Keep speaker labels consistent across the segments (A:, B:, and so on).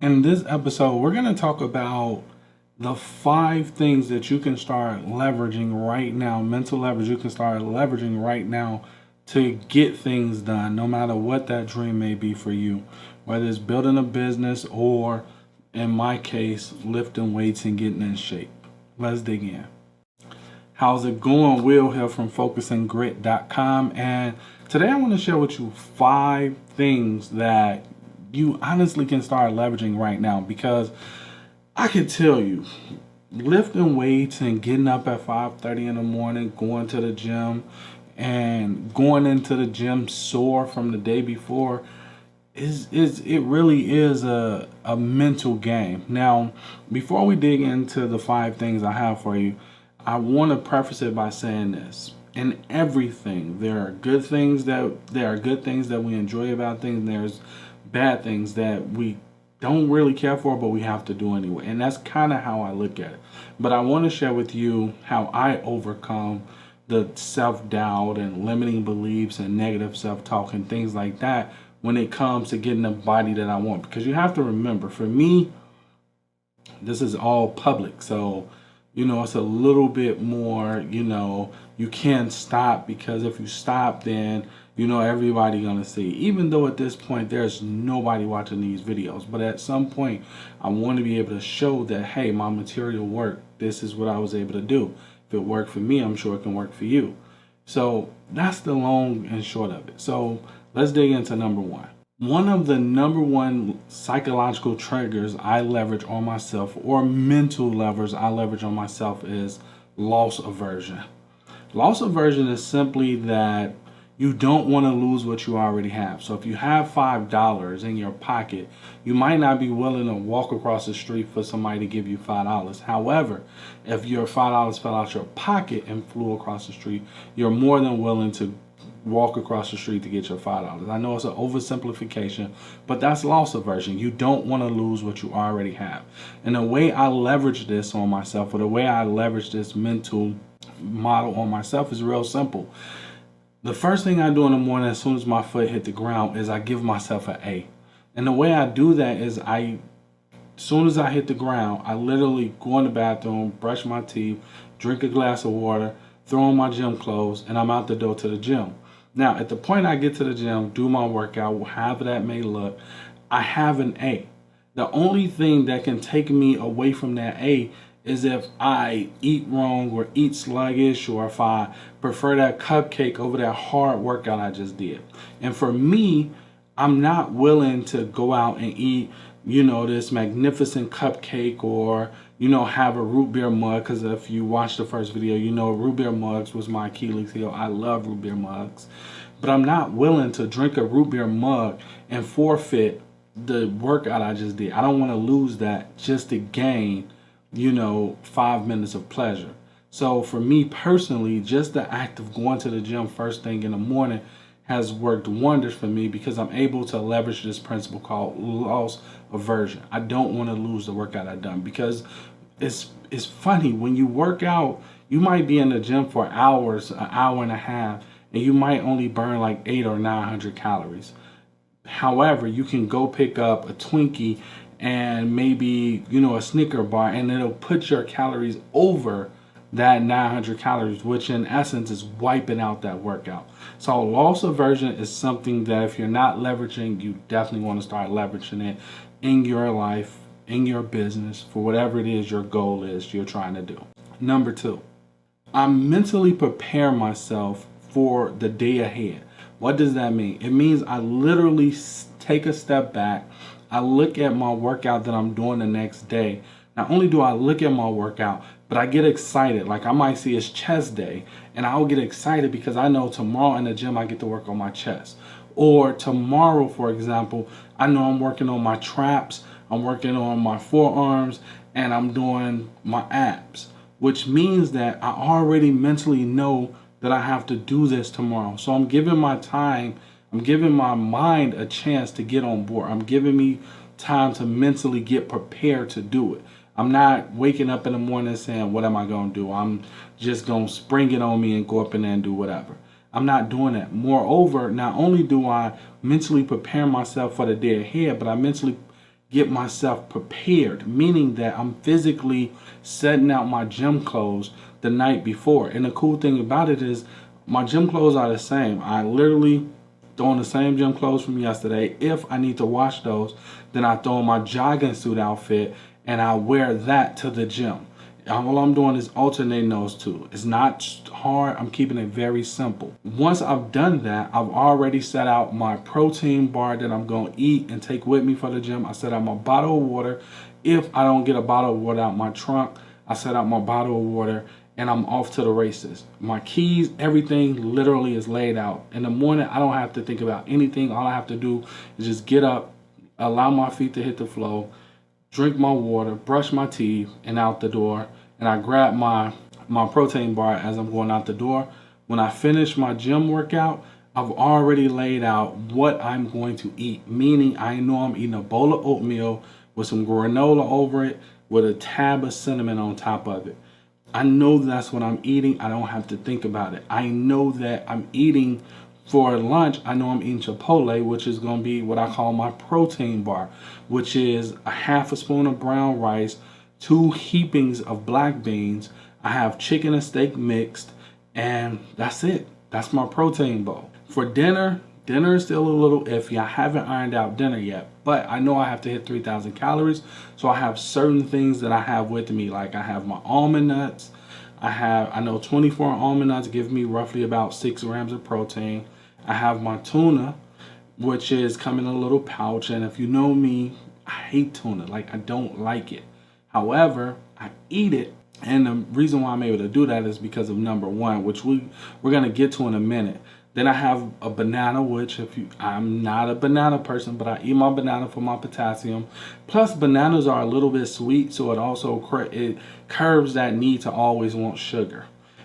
A: In this episode, we're going to talk about the 5 things that you can start leveraging right now, mental leverage you can start leveraging right now to get things done, no matter what that dream may be for you, whether it's building a business or, in my case, lifting weights and getting in shape. Let's dig in. How's it going? Will here from FocusingGrit.com, and today I want to share with you 5 things that you honestly can start leveraging right now, because I can tell you, lifting weights and getting up at 5:30 in the morning, going to the gym, and going into the gym sore from the day before is it really is a mental game. Now, before we dig into the 5 things I have for you, I want to preface it by saying this. In everything, there are good things that we enjoy about things, and there's bad things that we don't really care for, but we have to do anyway. And that's kind of how I look at it. But I want to share with you how I overcome the self doubt and limiting beliefs and negative self talk and things like that when it comes to getting the body that I want. Because you have to remember, for me, this is all public. So, it's a little bit more, you can't stop, because if you stop, then, everybody gonna see. Even though at this point, there's nobody watching these videos. But at some point, I want to be able to show that, hey, my material worked. This is what I was able to do. If it worked for me, I'm sure it can work for you. So that's the long and short of it. So let's dig into number one. One of the number one psychological triggers I leverage on myself, or mental levers I leverage on myself, is loss aversion. Loss aversion is simply that you don't want to lose what you already have. So if you have $5 in your pocket, you might not be willing to walk across the street for somebody to give you $5. However, if your $5 fell out your pocket and flew across the street, you're more than willing to walk across the street to get your $5. I know it's an oversimplification, but that's loss aversion. You don't want to lose what you already have. And the way I leverage this on myself, or the way I leverage this mental model on myself, is real simple. The first thing I do in the morning, as soon as my foot hit the ground, is I give myself an A. And the way I do that is as soon as I hit the ground, I literally go in the bathroom, brush my teeth, drink a glass of water, throw on my gym clothes, and I'm out the door to the gym. Now, at the point I get to the gym, do my workout, however that may look, I have an A. The only thing that can take me away from that A is if I eat wrong or eat sluggish, or if I prefer that cupcake over that hard workout I just did. And for me, I'm not willing to go out and eat, this magnificent cupcake, or, have a root beer mug. Because if you watch the first video, root beer mugs was my Achilles heel. I love root beer mugs. But I'm not willing to drink a root beer mug and forfeit the workout I just did. I don't want to lose that just to gain 5 minutes of pleasure. So for me personally, just the act of going to the gym first thing in the morning has worked wonders for me, because I'm able to leverage this principle called loss aversion. I don't want to lose the workout I've done, because it's funny, when you work out, you might be in the gym for hours, an hour and a half, and you might only burn like 800 or 900 calories. However, you can go pick up a Twinkie and maybe, a Snicker bar, and it'll put your calories over that 900 calories, which in essence is wiping out that workout. So loss aversion is something that if you're not leveraging, you definitely want to start leveraging it in your life, in your business, for whatever it is your goal is you're trying to do. Number two, I mentally prepare myself for the day ahead. What does that mean? It means I literally take a step back. I look at my workout that I'm doing the next day. Not only do I look at my workout, but I get excited. Like, I might see it's chest day, and I'll get excited because I know tomorrow in the gym I get to work on my chest. Or tomorrow, for example, I know I'm working on my traps, I'm working on my forearms, and I'm doing my abs, which means that I already mentally know that I have to do this tomorrow. So I'm giving my mind a chance to get on board. I'm giving me time to mentally get prepared to do it. I'm not waking up in the morning saying, what am I going to do? I'm just going to spring it on me and go up in there and do whatever. I'm not doing that. Moreover, not only do I mentally prepare myself for the day ahead, but I mentally get myself prepared, meaning that I'm physically setting out my gym clothes the night before. And the cool thing about it is my gym clothes are the same. I literally throw on the same gym clothes from yesterday. If I need to wash those, then I throw on my jogging suit outfit and I wear that to the gym. All I'm doing is alternating those two. It's not hard. I'm keeping it very simple. Once I've done that, I've already set out my protein bar that I'm going to eat and take with me for the gym. I set out my bottle of water. If I don't get a bottle of water out my trunk, I set out my bottle of water and I'm off to the races. My keys, everything literally is laid out. In the morning, I don't have to think about anything. All I have to do is just get up, allow my feet to hit the floor, drink my water, brush my teeth, and out the door. And I grab my protein bar as I'm going out the door. When I finish my gym workout, I've already laid out what I'm going to eat, meaning I know I'm eating a bowl of oatmeal with some granola over it with a tab of cinnamon on top of it. I know that's what I'm eating. I don't have to think about it. I know that I'm eating for lunch. I know I'm eating Chipotle, which is going to be what I call my protein bar, which is a half a spoon of brown rice, 2 heapings of black beans. I have chicken and steak mixed, and that's it. That's my protein bowl. For dinner is still a little iffy. I haven't ironed out dinner yet, but I know I have to hit 3,000 calories. So I have certain things that I have with me. Like I have my almond nuts. I know 24 almond nuts give me roughly about 6 grams of protein. I have my tuna, which is come in a little pouch. And if you know me, I hate tuna. Like I don't like it. However, I eat it. And the reason why I'm able to do that is because of number one, which we're going to get to in a minute. Then I have a banana, which I'm not a banana person, but I eat my banana for my potassium. Plus, bananas are a little bit sweet, so it curbs that need to always want sugar.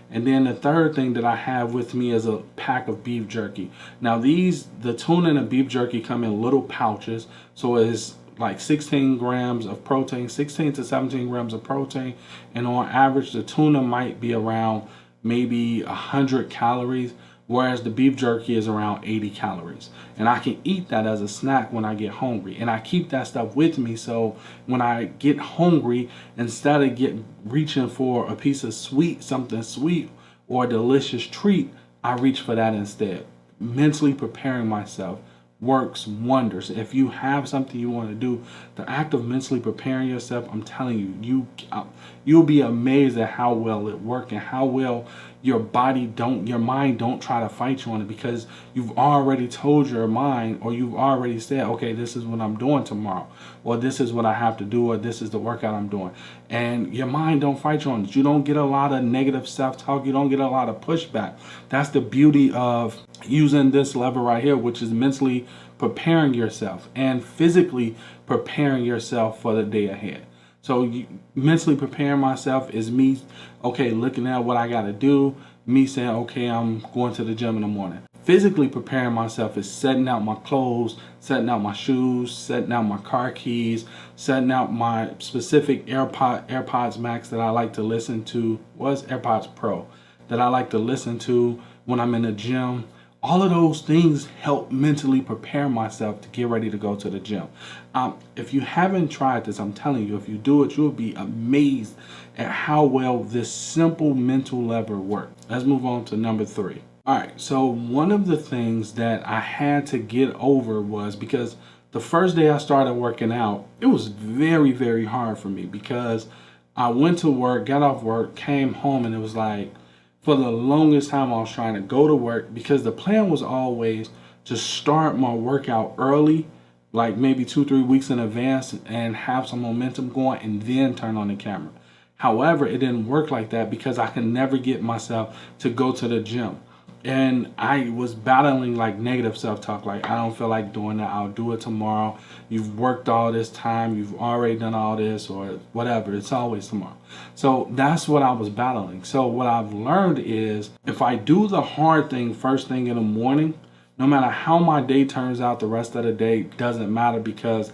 A: And then the third thing that I have with me is a pack of beef jerky. Now the tuna and the beef jerky come in little pouches, so it's like 16 grams of protein, 16 to 17 grams of protein. And on average, the tuna might be around maybe 100 calories, whereas the beef jerky is around 80 calories. And I can eat that as a snack when I get hungry. And I keep that stuff with me, so when I get hungry, instead of reaching for a piece of something sweet or a delicious treat, I reach for that instead. Mentally preparing myself works wonders. If you have something you want to do, the act of mentally preparing yourself, I'm telling you, you'll be amazed at how well it works and how well your mind don't try to fight you on it, because you've already told your mind, or you've already said, okay, this is what I'm doing tomorrow, or this is what I have to do, or this is the workout I'm doing. And your mind don't fight you on it. You don't get a lot of negative self-talk. You don't get a lot of pushback. That's the beauty of using this lever right here, which is mentally preparing yourself and physically preparing yourself for the day ahead. So mentally preparing myself is me, okay, looking at what I got to do, me saying, okay, I'm going to the gym in the morning. Physically preparing myself is setting out my clothes, setting out my shoes, setting out my car keys, setting out my specific AirPods Max that I like to listen to, AirPods Pro, that I like to listen to when I'm in the gym. All of those things help mentally prepare myself to get ready to go to the gym. If you haven't tried this, I'm telling you, if you do it, you'll be amazed at how well this simple mental lever works. Let's move on to number 3. All right, so one of the things that I had to get over was, because the first day I started working out, it was very, very hard for me, because I went to work, got off work, came home, and it was like, for the longest time I was trying to go to work, because the plan was always to start my workout early, like maybe 2-3 weeks in advance, and have some momentum going and then turn on the camera. However, it didn't work like that, because I could never get myself to go to the gym. And I was battling like negative self-talk, like, I don't feel like doing that, I'll do it tomorrow. You've worked all this time, you've already done all this, or whatever, it's always tomorrow. So that's what I was battling. So what I've learned is, if I do the hard thing first thing in the morning, no matter how my day turns out the rest of the day, doesn't matter, because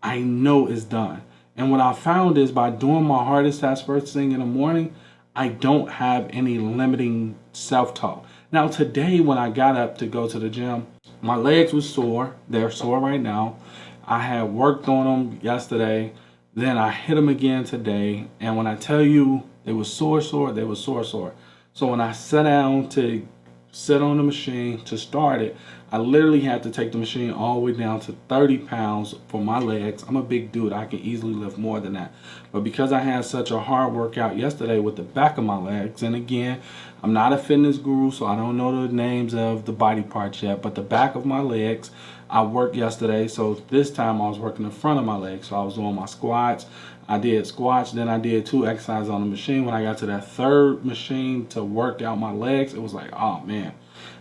A: I know it's done. And what I found is, by doing my hardest task first thing in the morning, I don't have any limiting self-talk. Now today, when I got up to go to the gym, my legs were sore. They're sore right now. I had worked on them yesterday. Then I hit them again today. And when I tell you they were sore, they were sore. So when I sat down to sit on the machine to start it, I literally had to take the machine all the way down to 30 pounds for my legs. I'm a big dude. I can easily lift more than that. But because I had such a hard workout yesterday with the back of my legs, and again, I'm not a fitness guru, so I don't know the names of the body parts yet, but the back of my legs, I worked yesterday. So this time I was working the front of my legs. So I was doing my squats. I did squats, then I did 2 exercises on the machine. When I got to that third machine to work out my legs, it was like, oh man,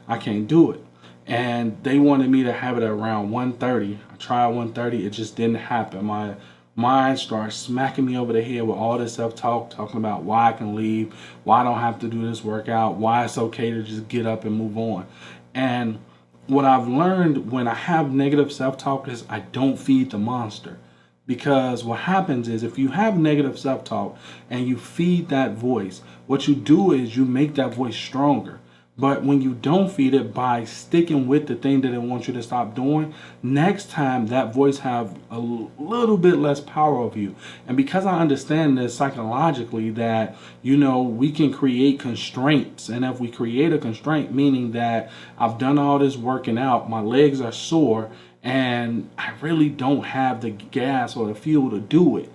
A: I can't do it. And they wanted me to have it around 130. I tried 130, it just didn't happen. My mind started smacking me over the head with all this self-talk, talking about why I can leave, why I don't have to do this workout, why it's okay to just get up and move on. And what I've learned when I have negative self-talk is I don't feed the monster. Because what happens is if you have negative self-talk and you feed that voice, what you do is you make that voice stronger. But when you don't feed it by sticking with the thing that it wants you to stop doing, next time that voice have a little bit less power over you. And because I understand this psychologically that, we can create constraints. And if we create a constraint, meaning that I've done all this working out, my legs are sore, and I really don't have the gas or the fuel to do it.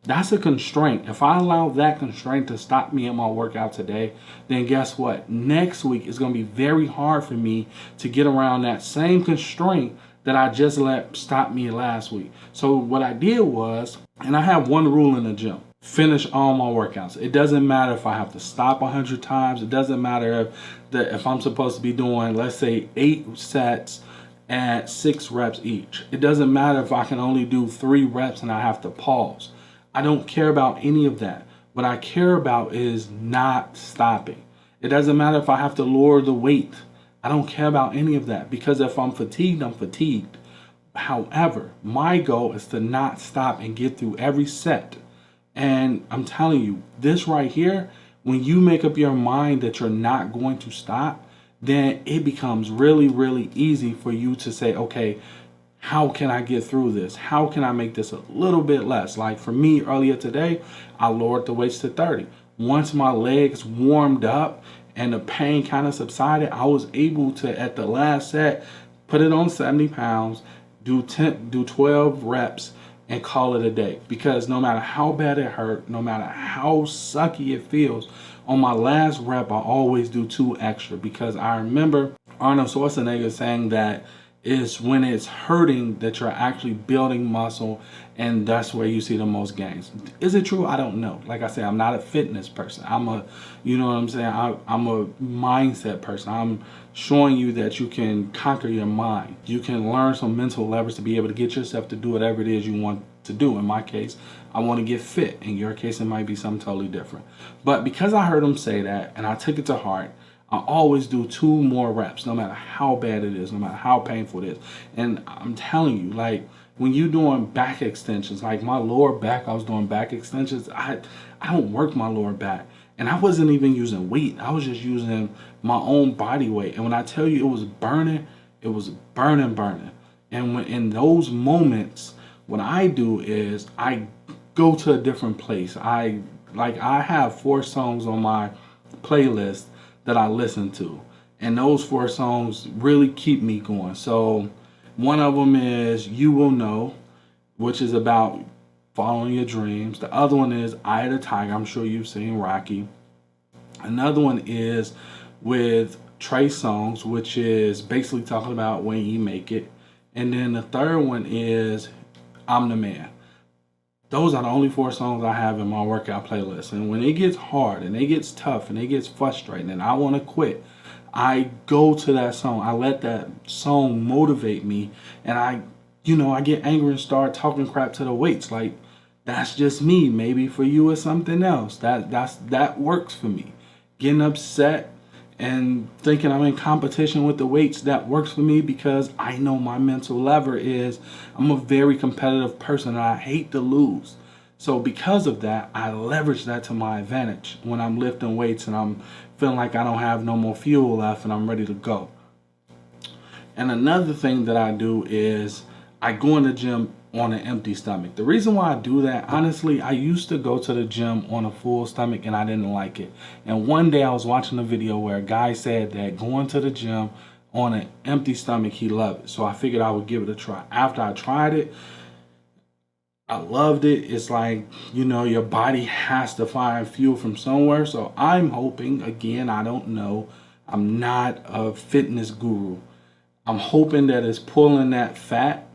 A: That's a constraint. If I allow that constraint to stop me in my workout today, then guess what? Next week it's going to be very hard for me to get around that same constraint that I just let stop me last week. So what I did was, and I have one rule in the gym: finish all my workouts. It doesn't matter if I have to stop 100 times. It doesn't matter if I'm supposed to be doing, let's say, 8 sets at 6 reps each. It doesn't matter if I can only do 3 reps and I have to pause. I don't care about any of that. What I care about is not stopping. It doesn't matter if I have to lower the weight. I don't care about any of that, because if I'm fatigued, I'm fatigued. However, my goal is to not stop and get through every set. And I'm telling you, this right here, when you make up your mind that you're not going to stop, then it becomes really, really easy for you to say, okay, how can I get through this? How can I make this a little bit less? Like for me earlier today, I lowered the weights to 30. Once my legs warmed up and the pain kind of subsided, I was able to, at the last set, put it on 70 pounds, do 12 reps, and call it a day. Because no matter how bad it hurt, no matter how sucky it feels, on my last rep, I always do 2 extra, because I remember Arnold Schwarzenegger saying that it's when it's hurting that you're actually building muscle, and that's where you see the most gains. Is it true? I don't know. Like I said, I'm not a fitness person. I'm a, you know what I'm saying? I'm a mindset person. I'm showing you that you can conquer your mind. You can learn some mental levers to be able to get yourself to do whatever it is you want to do. In my case, I want to get fit. In your case, it might be something totally different. But because I heard him say that and I took it to heart, I always do 2 more reps, no matter how bad it is, no matter how painful it is. And I'm telling you, like when you're doing back extensions, like my lower back, I was doing back extensions. I don't work my lower back. And I wasn't even using weight. I was just using my own body weight. And when I tell you it was burning, it was burning. And when in those moments, what I do is I go to a different place. I have 4 songs on my playlist that I listen to, and those 4 songs really keep me going. So one of them is You Will Know, which is about following your dreams. The other one is Eye of the Tiger. I'm sure you've seen Rocky. Another one is with Trey Songz, which is basically talking about when you make it. And then the third one is I'm the Man. Those are the only 4 songs I have in my workout playlist. And when it gets hard and it gets tough and it gets frustrating and I want to quit, I go to that song. I let that song motivate me, and I get angry and start talking crap to the weights. Like, that's just me. Maybe for you it's something else. That works for me. Getting upset and thinking I'm in competition with the weights, that works for me, because I know my mental lever is I'm a very competitive person and I hate to lose. So because of that, I leverage that to my advantage when I'm lifting weights and I'm feeling like I don't have no more fuel left and I'm ready to go. And another thing that I do is I go in the gym on an empty stomach. The reason why I do that, honestly, I used to go to the gym on a full stomach and I didn't like it. And one day I was watching a video where a guy said that going to the gym on an empty stomach, he loved it. So I figured I would give it a try. After I tried it, I loved it. It's like, your body has to find fuel from somewhere. So I'm hoping, again, I don't know. I'm not a fitness guru. I'm hoping that it's pulling the fat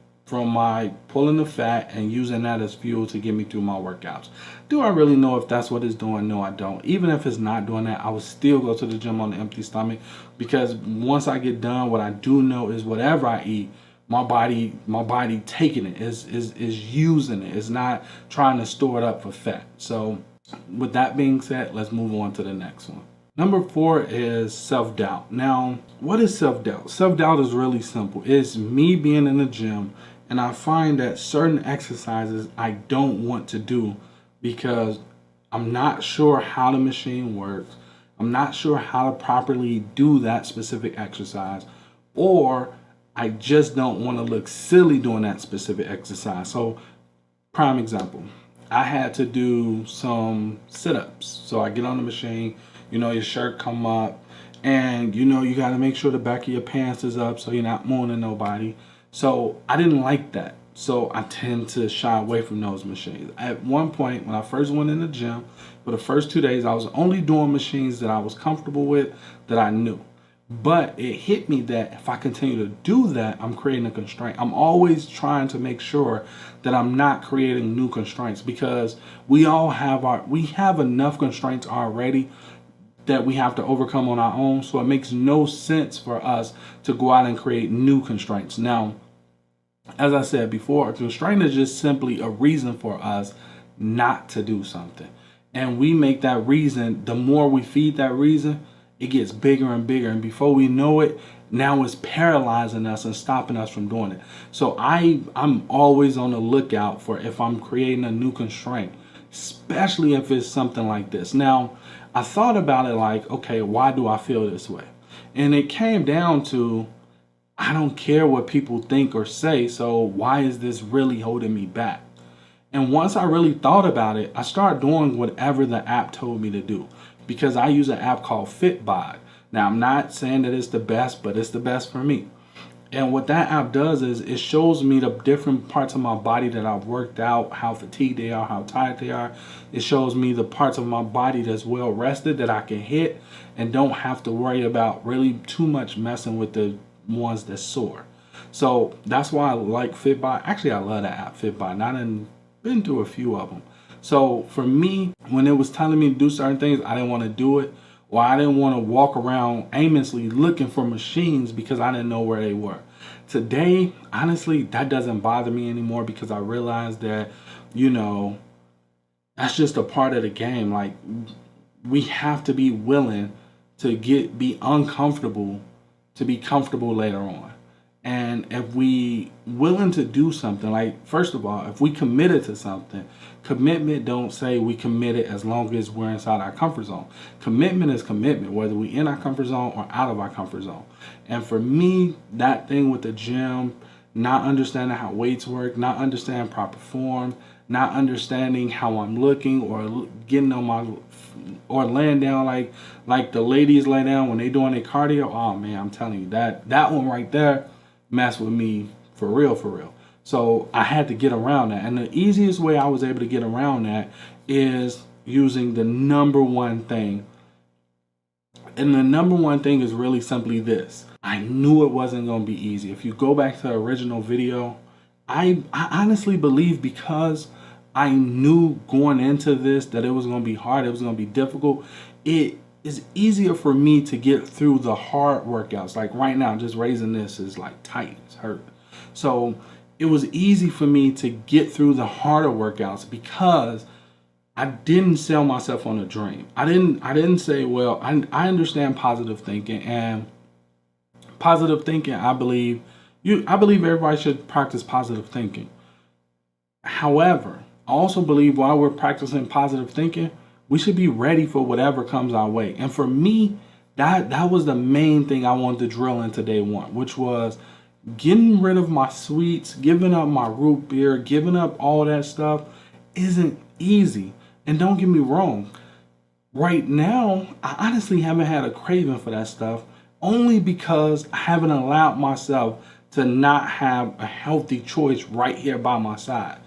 A: and using that as fuel to get me through my workouts. Do I really know if that's what it's doing? No, I don't. Even if it's not doing that, I would still go to the gym on an empty stomach, because once I get done, what I do know is whatever I eat, my body taking it is using it. It's not trying to store it up for fat. So with that being said, let's move on to the next one. Number 4 is self-doubt. Now, what is self-doubt? Self-doubt is really simple. It's me being in the gym and I find that certain exercises I don't want to do because I'm not sure how the machine works. I'm not sure how to properly do that specific exercise, or I just don't want to look silly doing that specific exercise. So, prime example, I had to do some sit-ups. So I get on the machine, your shirt come up, and you got to make sure the back of your pants is up so you're not mooning nobody. So I didn't like that. So I tend to shy away from those machines. At one point, when I first went in the gym, for the first 2 days, I was only doing machines that I was comfortable with, that I knew. But it hit me that if I continue to do that, I'm creating a constraint. I'm always trying to make sure that I'm not creating new constraints, because we have enough constraints already that we have to overcome on our own. So it makes no sense for us to go out and create new constraints. Now, as I said before, a constraint is just simply a reason for us not to do something. And we make that reason, the more we feed that reason, it gets bigger and bigger. And before we know it, now it's paralyzing us and stopping us from doing it. So I'm always on the lookout for if I'm creating a new constraint, especially if it's something like this. Now, I thought about it like, okay, why do I feel this way? And it came down to, I don't care what people think or say, so why is this really holding me back? And once I really thought about it, I started doing whatever the app told me to do, because I use an app called Fitbod. Now, I'm not saying that it's the best, but it's the best for me. And what that app does is it shows me the different parts of my body that I've worked out, how fatigued they are, how tired they are. It shows me the parts of my body that's well rested that I can hit and don't have to worry about really too much messing with the ones that's sore. So that's why I like Fitbod. Actually, I love that app, Fitbod. And I've been through a few of them. So for me, when it was telling me to do certain things, I didn't want to do it, or I didn't want to walk around aimlessly looking for machines because I didn't know where they were. Today, honestly, that doesn't bother me anymore, because I realized that, that's just a part of the game. Like, we have to be willing to be uncomfortable to be comfortable later on. And if we willing to do something, like, first of all, if we committed to something, commitment don't say we committed as long as we're inside our comfort zone. Commitment is commitment, whether we in our comfort zone or out of our comfort zone. And for me, that thing with the gym, not understanding how weights work, not understanding proper form, not understanding how I'm looking, or getting on my, or laying down like the ladies lay down when they doing their cardio. Oh man, I'm telling you, that one right there mess with me for real. So I had to get around that. And the easiest way I was able to get around that is using the number one thing. And the number one thing is really simply this. I knew it wasn't going to be easy. If you go back to the original video, I honestly believe, because I knew going into this that it was going to be hard, it was going to be difficult, it is easier for me to get through the hard workouts. Like right now, just raising this is like tight, it's hurt. So it was easy for me to get through the harder workouts, because I didn't sell myself on a dream. I didn't say, well, I understand positive thinking, and positive thinking, I believe everybody should practice positive thinking. However, I also believe while we're practicing positive thinking, we should be ready for whatever comes our way. And for me, that was the main thing I wanted to drill into day one, which was getting rid of my sweets, giving up my root beer, giving up all that stuff isn't easy. And don't get me wrong, right now, I honestly haven't had a craving for that stuff only because I haven't allowed myself to not have a healthy choice right here by my side.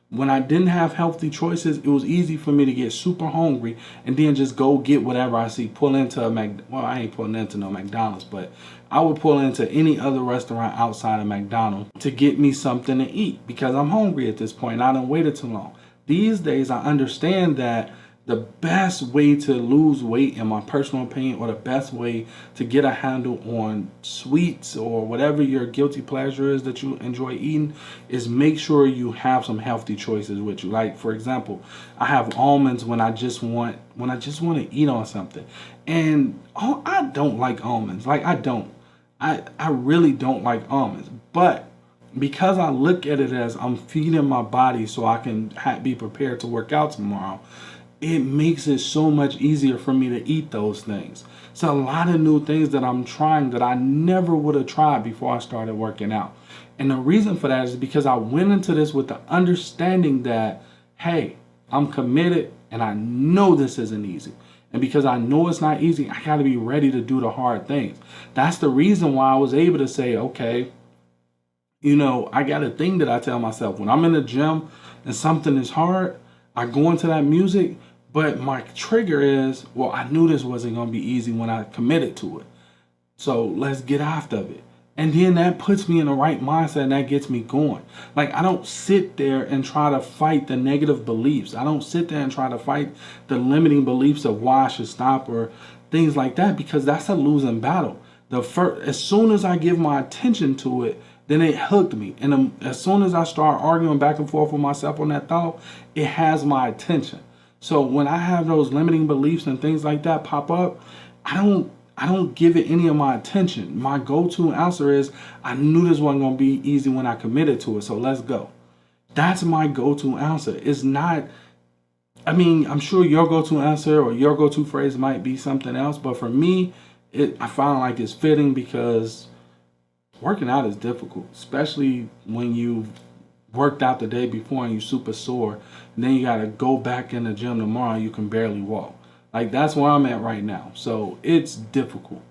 A: When I didn't have healthy choices, it was easy for me to get super hungry and then just go get whatever I see. Pull into a well, I ain't pulling into no McDonald's, but I would pull into any other restaurant outside of McDonald's to get me something to eat because I'm hungry at this point. I don't waited too long. These days, I understand that the best way to lose weight, in my personal opinion, or the best way to get a handle on sweets or whatever your guilty pleasure is that you enjoy eating, is make sure you have some healthy choices with you. Like, for example, I have almonds when I just want to eat on something, and I don't like almonds. Like, I really don't like almonds, but because I look at it as I'm feeding my body so I can be prepared to work out tomorrow, it makes it so much easier for me to eat those things. So a lot of new things that I'm trying that I never would have tried before I started working out. And the reason for that is because I went into this with the understanding that, hey, I'm committed and I know this isn't easy. And because I know it's not easy, I got to be ready to do the hard things. That's the reason why I was able to say, okay, I got a thing that I tell myself when I'm in the gym and something is hard, I go into that music, but my trigger is, well, I knew this wasn't going to be easy when I committed to it. So let's get after it. And then that puts me in the right mindset and that gets me going. Like, I don't sit there and try to fight the negative beliefs. I don't sit there and try to fight the limiting beliefs of why I should stop or things like that, because that's a losing battle. As soon as I give my attention to it, then it hooked me. And as soon as I start arguing back and forth with myself on that thought, it has my attention. So when I have those limiting beliefs and things like that pop up, I don't give it any of my attention. My go-to answer is, I knew this wasn't going to be easy when I committed to it, so let's go. That's my go-to answer. It's not, I'm sure your go-to answer or your go-to phrase might be something else, but for me, I find like it's fitting because working out is difficult, especially when you've worked out the day before and you're super sore, and then you got to go back in the gym tomorrow and you can barely walk. Like, that's where I'm at right now. So it's difficult.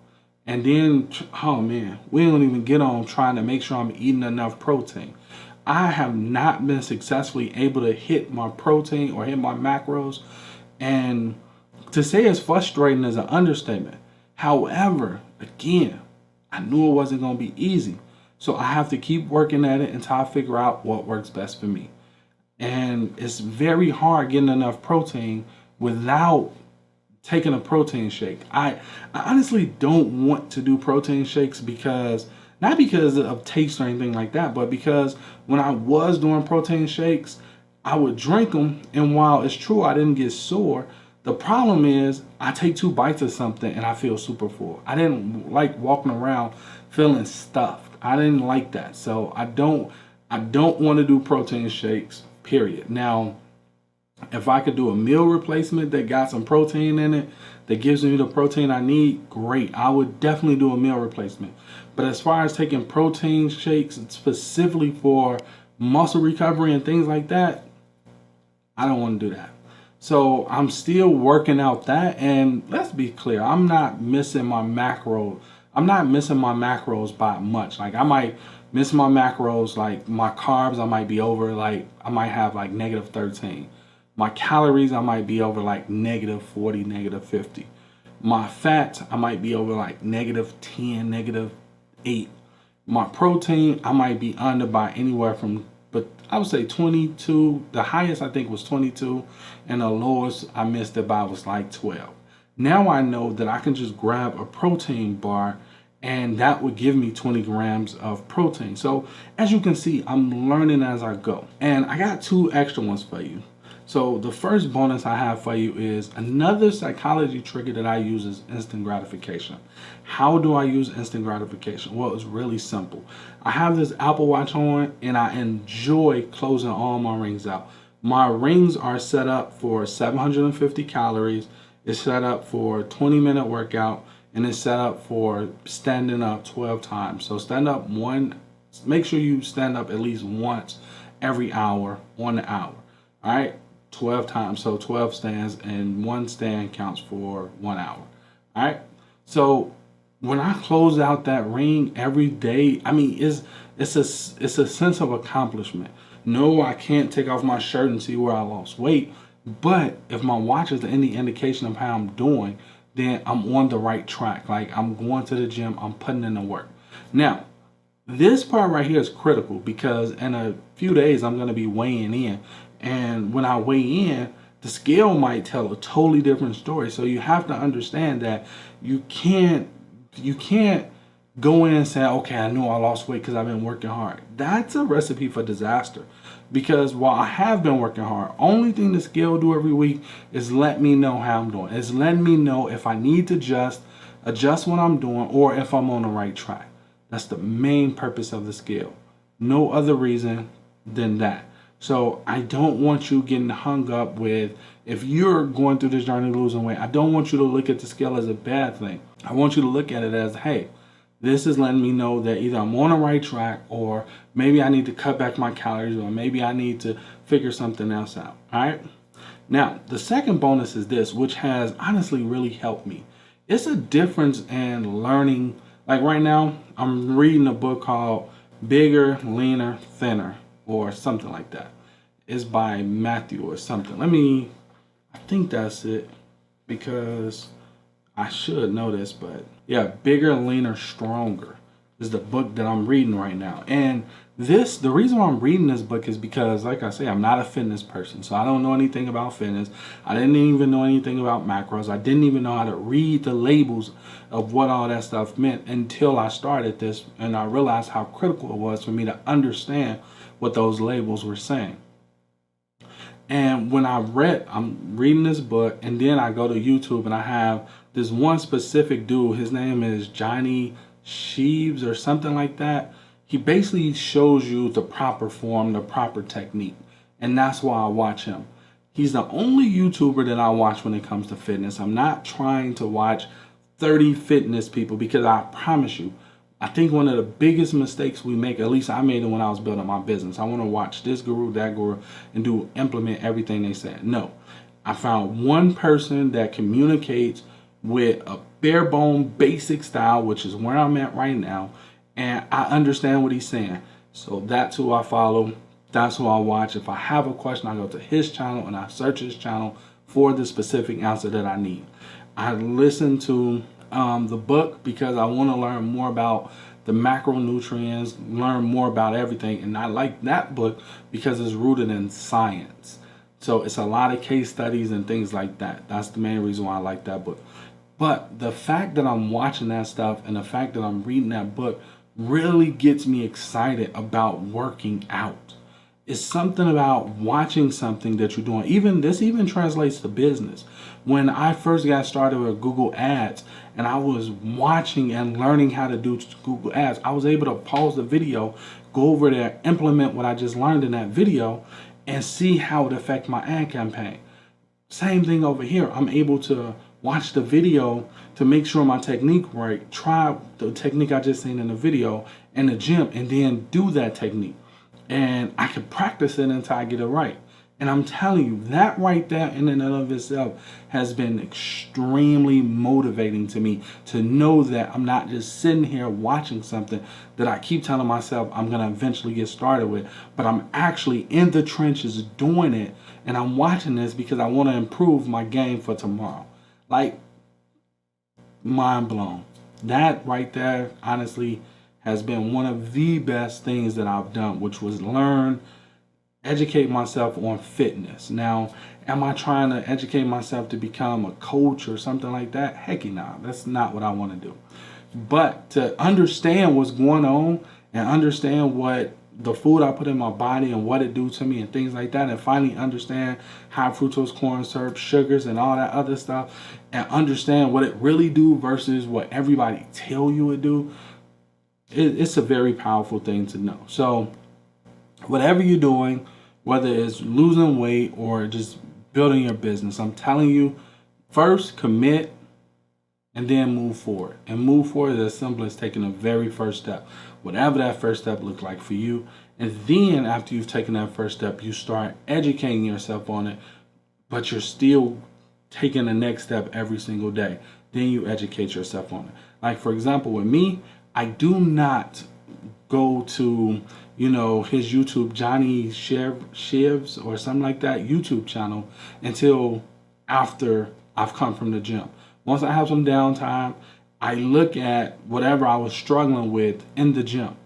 A: And then, oh man, we don't even get on trying to make sure I'm eating enough protein. I have not been successfully able to hit my protein or hit my macros. And to say it's frustrating is an understatement. However, again, I knew it wasn't going to be easy. So I have to keep working at it until I figure out what works best for me. And it's very hard getting enough protein without taking a protein shake. I honestly don't want to do protein shakes not because of taste or anything like that, but because when I was doing protein shakes, I would drink them, and while it's true I didn't get sore, the problem is I take 2 bites of something and I feel super full. I didn't like walking around feeling stuffed. I didn't like that. So I don't want to do protein shakes, period. Now, if I could do a meal replacement that got some protein in it, that gives me the protein I need, great. I would definitely do a meal replacement. But as far as taking protein shakes specifically for muscle recovery and things like that, I don't want to do that. So I'm still working out that, and let's be clear, I'm not missing my macros. I'm not missing my macros by much. Like, I might miss my macros, like my carbs, I might be over, like I might have like -13. My calories, I might be over like -40, -50. My fats, I might be over like -10, -8. My protein, I might be under by anywhere from, but I would say 22. The highest I think was 22, and the lowest I missed it by was like 12. Now I know that I can just grab a protein bar and that would give me 20 grams of protein. So as you can see, I'm learning as I go. And I got 2 extra ones for you. So the first bonus I have for you is another psychology trigger that I use is instant gratification. How do I use instant gratification? Well, it's really simple. I have this Apple Watch on and I enjoy closing all my rings out. My rings are set up for 750 calories. It's set up for a 20-minute workout, and it's set up for standing up 12 times. So stand up 1 make sure you stand up at least once every hour on the hour. All right, 12 times. So 12 stands, and one stand counts for 1 hour. All right. So when I close out that ring every day, I mean, it's a sense of accomplishment. No, I can't take off my shirt and see where I lost weight, but if my watch is any indication of how I'm doing, then I'm on the right track. Like, I'm going to the gym, I'm putting in the work. Now, this part right here is critical because in a few days I'm going to be weighing in, and when I weigh in, the scale might tell a totally different story. So you have to understand that you can't go in and say, okay, I know I lost weight because I've been working hard. That's a recipe for disaster. Because while I have been working hard, only thing the scale do every week is let me know how I'm doing. It's letting me know if I need to adjust what I'm doing, or if I'm on the right track. That's the main purpose of the scale. No other reason than that. So I don't want you getting hung up with, if you're going through this journey losing weight, I don't want you to look at the scale as a bad thing. I want you to look at it as, hey, this is letting me know that either I'm on the right track, or maybe I need to cut back my calories, or maybe I need to figure something else out. All right. Now, the second bonus is this, which has honestly really helped me. It's a difference in learning. Like right now, I'm reading a book called Bigger, Leaner, Thinner, or something like that. It's by Matthew or something. I think that's it, because I should know this, but yeah, Bigger, Leaner, Stronger is the book that I'm reading right now. And the reason why I'm reading this book is because, like I say, I'm not a fitness person. So I don't know anything about fitness. I didn't even know anything about macros. I didn't even know how to read the labels of what all that stuff meant until I started this. And I realized how critical it was for me to understand what those labels were saying. And when I'm reading this book, and then I go to YouTube and I have this one specific dude. His name is Johnny Sheaves or something like that. He basically shows you the proper form, the proper technique. And that's why I watch him. He's the only YouTuber that I watch when it comes to fitness. I'm not trying to watch 30 fitness people, because I promise you, I think one of the biggest mistakes we make, at least I made it when I was building my business. I want to watch this guru, that guru, and implement everything they said. No, I found one person that communicates with a bare bone basic style, which is where I'm at right now, and I understand what he's saying. So that's who I follow. That's who I watch. If I have a question, I go to his channel and I search his channel for the specific answer that I need. I listen to the book because I want to learn more about the macronutrients, learn more about everything. And I like that book because it's rooted in science. So it's a lot of case studies and things like that. That's the main reason why I like that book. But the fact that I'm watching that stuff and the fact that I'm reading that book really gets me excited about working out. It's something about watching something that you're doing. This even translates to business. When I first got started with Google Ads and I was watching and learning how to do Google Ads, I was able to pause the video, go over there, implement what I just learned in that video, and see how it affects my ad campaign. Same thing over here. I'm able to watch the video to make sure my technique right, try the technique I just seen in the video in the gym, and then do that technique. And I can practice it until I get it right. And I'm telling you, that right there in and of itself has been extremely motivating to me, to know that I'm not just sitting here watching something that I keep telling myself I'm going to eventually get started with, but I'm actually in the trenches doing it. And I'm watching this because I want to improve my game for tomorrow. Like, mind blown. That right there, honestly, has been one of the best things that I've done, which was educate myself on fitness. Now, am I trying to educate myself to become a coach or something like that? Heck no, that's not what I want to do. But to understand what's going on and understand what the food I put in my body and what it do to me and things like that, and finally understand high fructose corn syrup, sugars, and all that other stuff, and understand what it really do versus what everybody tell you it do, it's a very powerful thing to know. So whatever you're doing, whether it's losing weight or just building your business, I'm telling you, first commit and then move forward. And move forward is as simple as taking the very first step. whatever that first step looks like for you. And then after you've taken that first step, you start educating yourself on it, but you're still taking the next step every single day. Then you educate yourself on it. Like, for example, with me, I do not go to, his YouTube, Johnny Shivs or something like that, YouTube channel, until after I've come from the gym. Once I have some downtime, I look at whatever I was struggling with in the gym.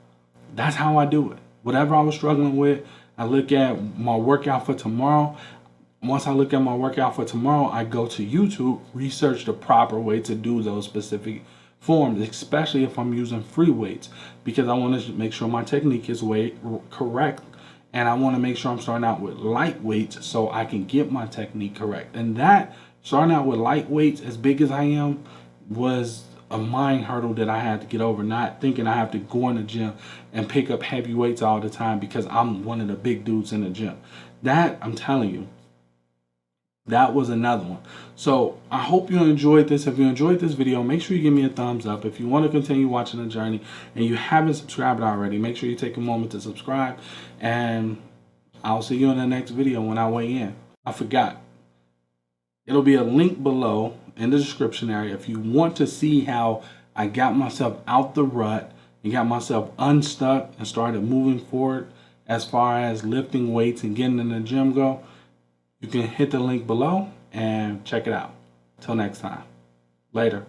A: That's how I do it. Whatever I was struggling with, I look at my workout for tomorrow. Once I look at my workout for tomorrow, I go to YouTube, research the proper way to do those specific forms, especially if I'm using free weights, because I want to make sure my technique is correct, and I want to make sure I'm starting out with light weights so I can get my technique correct. And that, starting out with light weights, as big as I am, was a mind hurdle that I had to get over, not thinking I have to go in the gym and pick up heavy weights all the time because I'm one of the big dudes in the gym. That, I'm telling you, that was another one. So I hope you enjoyed this. If you enjoyed this video, make sure you give me a thumbs up. If you want to continue watching the journey and you haven't subscribed already, make sure you take a moment to subscribe. And I'll see you in the next video when I weigh in. I forgot. It'll be a link below in the description area if you want to see how I got myself out the rut and got myself unstuck and started moving forward as far as lifting weights and getting in the gym go. You can hit the link below and check it out. Till next time. Later.